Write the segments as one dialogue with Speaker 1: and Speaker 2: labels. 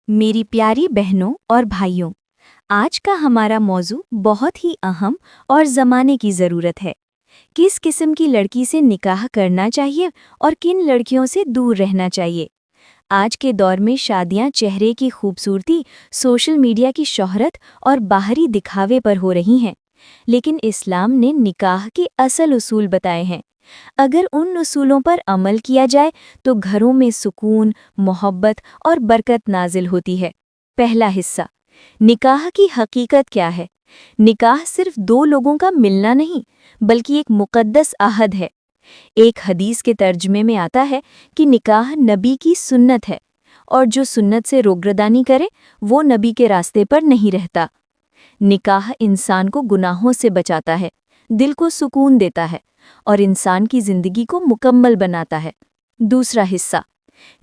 Speaker 1: मेरी प्यारी बहनों और भाइयों, आज का हमारा मौजू बहुत ही अहम और ज़माने की ज़रूरत है। किस किस्म की लड़की से निकाह करना चाहिए और किन लड़कियों से दूर रहना चाहिए। आज के दौर में शादियां चेहरे की खूबसूरती, सोशल मीडिया की शोहरत और बाहरी दिखावे पर हो रही हैं, लेकिन इस्लाम ने निकाह के असल उसूल बताए हैं। अगर उन उसूलों पर अमल किया जाए तो घरों में सुकून, मोहब्बत और बरकत नाजिल होती है। पहला हिस्सा, निकाह की हकीकत क्या है। निकाह सिर्फ दो लोगों का मिलना नहीं, बल्कि एक मुक़द्दस अहद है। एक हदीस के तर्जमे में आता है कि निकाह नबी की सुन्नत है, और जो सुन्नत से रोगरदानी करे वो नबी के रास्ते पर नहीं रहता। निकाह इंसान को गुनाहों से बचाता है, दिल को सुकून देता है और इंसान की जिंदगी को मुकम्मल बनाता है। दूसरा हिस्सा,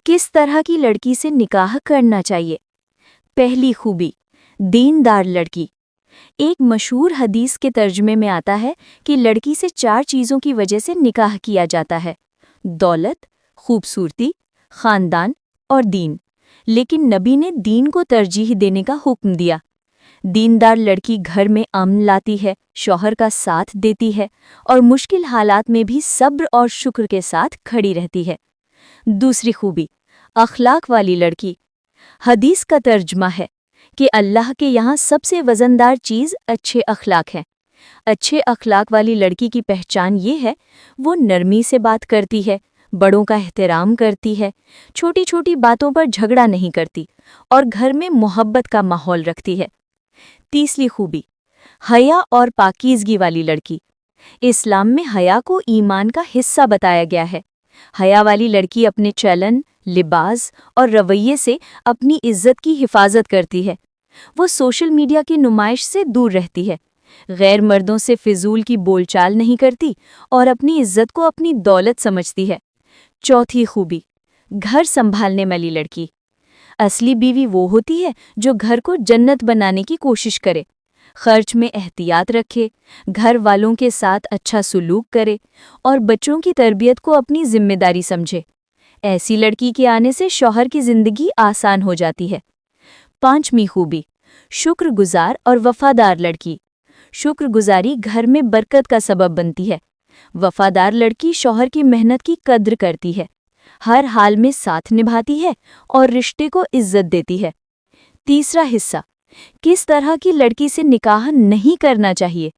Speaker 1: किस तरह की लड़की से निकाह करना चाहिए। पहली खूबी, दीनदार लड़की। एक मशहूर हदीस के तर्जमे में आता है कि लड़की से 4 चीज़ों की वजह से निकाह किया जाता है: दौलत, खूबसूरती, ख़ानदान और दीन। लेकिन नबी ने दीन को तरजीह देने का हुक्म दिया। दीनदार लड़की घर में अमन लाती है, शौहर का साथ देती है और मुश्किल हालात में भी सब्र और शुक्र के साथ खड़ी रहती है। दूसरी खूबी, अखलाक वाली लड़की। हदीस का तर्जमा है कि अल्लाह के यहाँ सबसे वज़नदार चीज़ अच्छे अखलाक हैं। अच्छे अखलाक वाली लड़की की पहचान ये है, वो नरमी से बात करती है, बड़ों का एहतराम करती है, छोटी छोटी बातों पर झगड़ा नहीं करती और घर में मोहब्बत का माहौल रखती है। तीसरी खूबी, हया और पाकीज़गी वाली लड़की। इस्लाम में हया को ईमान का हिस्सा बताया गया है। हया वाली लड़की अपने चलन, लिबास और रवैये से अपनी इज्जत की हिफाजत करती है। वो सोशल मीडिया की नुमाइश से दूर रहती है, गैर मर्दों से फिजूल की बोलचाल नहीं करती और अपनी इज्जत को अपनी दौलत समझती है। चौथी खूबी, घर संभालने वाली लड़की। असली बीवी वो होती है जो घर को जन्नत बनाने की कोशिश करे, खर्च में एहतियात रखे, घर वालों के साथ अच्छा सुलूक करे और बच्चों की तरबियत को अपनी जिम्मेदारी समझे। ऐसी लड़की के आने से शौहर की जिंदगी आसान हो जाती है। पांचवी खूबी, शुक्रगुजार और वफादार लड़की। शुक्रगुजारी घर में बरकत का सबब बनती है। वफादार लड़की शौहर की मेहनत की कद्र करती है, हर हाल में साथ निभाती है और रिश्ते को इज्जत देती है। तीसरा हिस्सा, किस तरह की लड़की से निकाह नहीं करना चाहिए।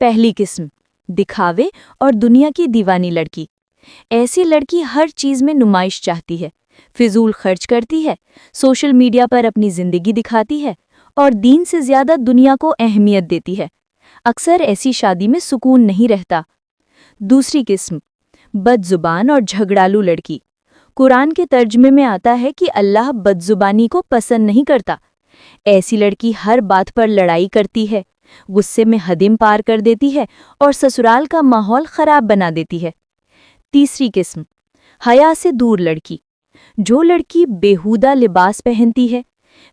Speaker 1: पहली किस्म, दिखावे और दुनिया की दीवानी लड़की। ऐसी लड़की हर चीज़ में नुमाइश चाहती है, फिजूल खर्च करती है, सोशल मीडिया पर अपनी जिंदगी दिखाती है और दीन से ज़्यादा दुनिया को अहमियत देती है। अक्सर ऐसी शादी में सुकून नहीं रहता। दूसरी किस्म, बदजुबान और झगड़ालू लड़की। कुरान के तर्जमे में आता है कि अल्लाह बदजुबानी को पसंद नहीं करता। ऐसी लड़की हर बात पर लड़ाई करती है, गुस्से में हदें पार कर देती है और ससुराल का माहौल खराब बना देती है। तीसरी किस्म, हया से दूर लड़की। जो लड़की बेहुदा लिबास पहनती है,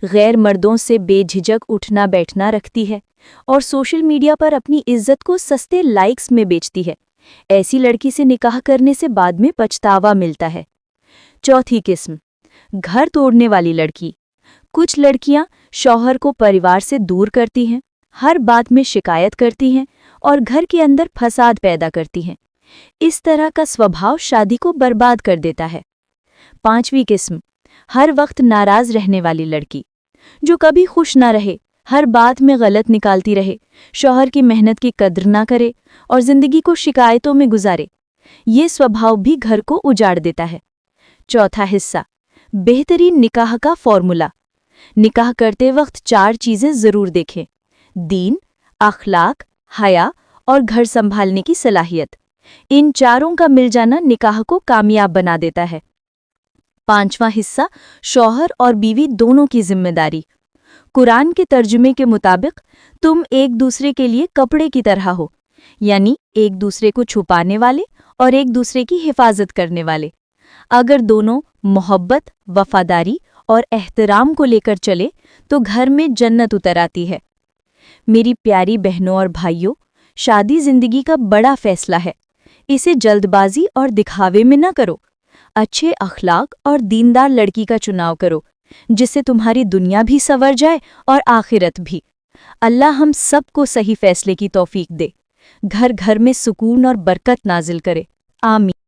Speaker 1: गैर मर्दों से बेझिझक उठना बैठना रखती है और सोशल मीडिया पर अपनी इज्जत को सस्ते लाइक्स में बेचती है, ऐसी लड़की से निकाह करने से बाद में पछतावा मिलता है। चौथी किस्म, घर तोड़ने वाली लड़की। कुछ लड़कियां शौहर को परिवार से दूर करती हैं, हर बात में शिकायत करती हैं और घर के अंदर फसाद पैदा करती हैं। इस तरह का स्वभाव शादी को बर्बाद कर देता है। पांचवी किस्म, हर वक्त नाराज रहने वाली लड़की। जो कभी खुश ना रहे, हर बात में गलत निकालती रहे, शौहर की मेहनत की कद्र ना करे और जिंदगी को शिकायतों में गुजारे। ये स्वभाव भी घर को उजाड़ देता है। चौथा हिस्सा, बेहतरीन निकाह का फॉर्मूला। निकाह करते वक्त 4 चीज़ें ज़रूर देखें: दीन, अखलाक, हया और घर संभालने की सलाहियत। इन चारों का मिल जाना निकाह को कामयाब बना देता है। पांचवां हिस्सा, शौहर और बीवी दोनों की जिम्मेदारी। कुरान के तर्जुमे के मुताबिक तुम एक दूसरे के लिए कपड़े की तरह हो, यानी एक दूसरे को छुपाने वाले और एक दूसरे की हिफाजत करने वाले। अगर दोनों मोहब्बत, वफादारी और एहतराम को लेकर चले तो घर में जन्नत उतर आती है। मेरी प्यारी बहनों और भाइयों, शादी जिंदगी का बड़ा फैसला है। इसे जल्दबाजी और दिखावे में न करो। अच्छे अखलाक और दीनदार लड़की का चुनाव करो جس سے تمہاری دنیا بھی سنور جائے اور آخرت بھی۔ اللہ ہم سب کو صحیح فیصلے کی توفیق دے، گھر گھر میں سکون اور برکت نازل کرے، آمین۔